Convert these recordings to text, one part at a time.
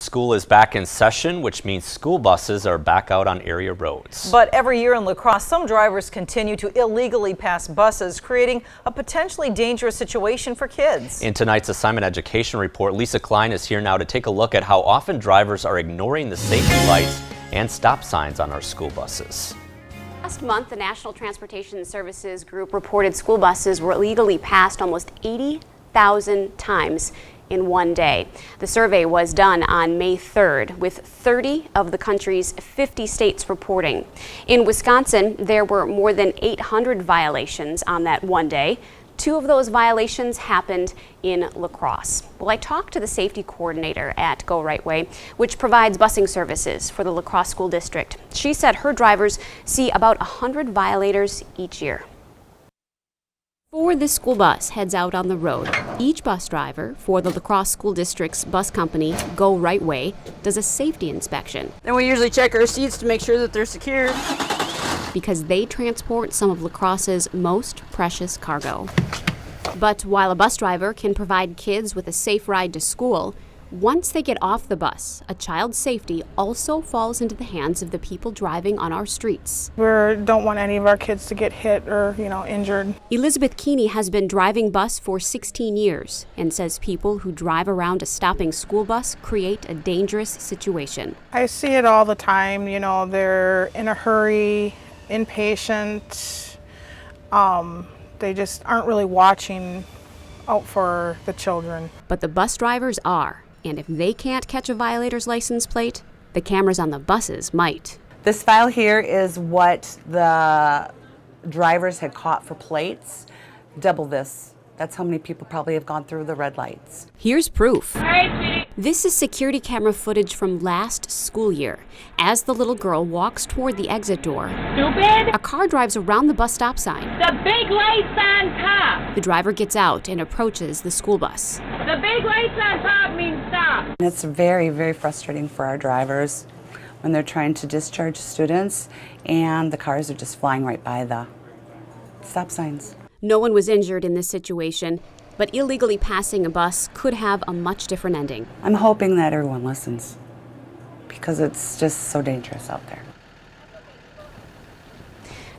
School is back in session, which means school buses are back out on area roads. But every year in La Crosse, some drivers continue to illegally pass buses, creating a potentially dangerous situation for kids. In tonight's Assignment Education Report, Lisa Klein is here now to take a look at how often drivers are ignoring the safety lights and stop signs on our school buses. Last month, the National Transportation Services Group reported school buses were illegally passed almost 80,000 times in one day. The survey was done on May 3rd, with 30 of the country's 50 states reporting. In Wisconsin, there were more than 800 violations on that one day. 2 of those violations happened in La Crosse. Well, I talked to the safety coordinator at Go Right Way, which provides busing services for the La Crosse School District. She said her drivers see about 100 violators each year. Before this school bus heads out on the road, each bus driver for the La Crosse School District's bus company, Go Right Way, does a safety inspection. Then we usually check our seats to make sure that they're secure, because they transport some of La Crosse's most precious cargo. But while a bus driver can provide kids with a safe ride to school, once they get off the bus, a child's safety also falls into the hands of the people driving on our streets. We don't want any of our kids to get hit or, injured. Elizabeth Keeney has been driving bus for 16 years and says people who drive around a stopping school bus create a dangerous situation. I see it all the time. They're in a hurry, impatient. They just aren't really watching out for the children. But the bus drivers are. And if they can't catch a violator's license plate, the cameras on the buses might. This file here is what the drivers had caught for plates. Double this. That's how many people probably have gone through the red lights. Here's proof. This is security camera footage from last school year. As the little girl walks toward the exit door, a car drives around the bus stop sign. The big lights on top. The driver gets out and approaches the school bus. The big lights on top mean stop. It's very, very frustrating for our drivers when they're trying to discharge students and the cars are just flying right by the stop signs. No one was injured in this situation, but illegally passing a bus could have a much different ending. I'm hoping that everyone listens because it's just so dangerous out there.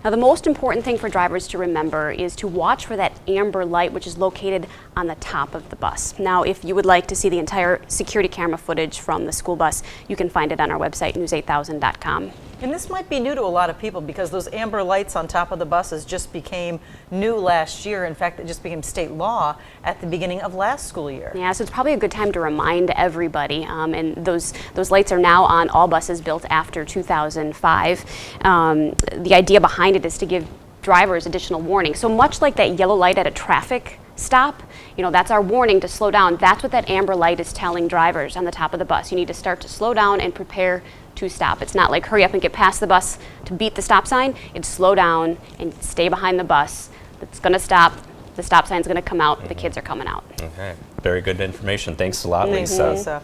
Now, the most important thing for drivers to remember is to watch for that amber light, which is located on the top of the bus. Now, if you would like to see the entire security camera footage from the school bus, you can find it on our website, news8000.com. And this might be new to a lot of people because those amber lights on top of the buses just became new last year. In fact, it just became state law at the beginning of last school year. Yeah, so it's probably a good time to remind everybody. And those lights are now on all buses built after 2005. The idea behind it is to give drivers additional warning. So much like that yellow light at a traffic stop, that's our warning to slow down. That's what that amber light is telling drivers on the top of the bus. You need to start to slow down and prepare to stop. It's not like hurry up and get past the bus to beat the stop sign. It's slow down and stay behind the bus. It's going to stop. The stop sign's going to come out. The kids are coming out. Okay. Very good information. Thanks a lot, Lisa.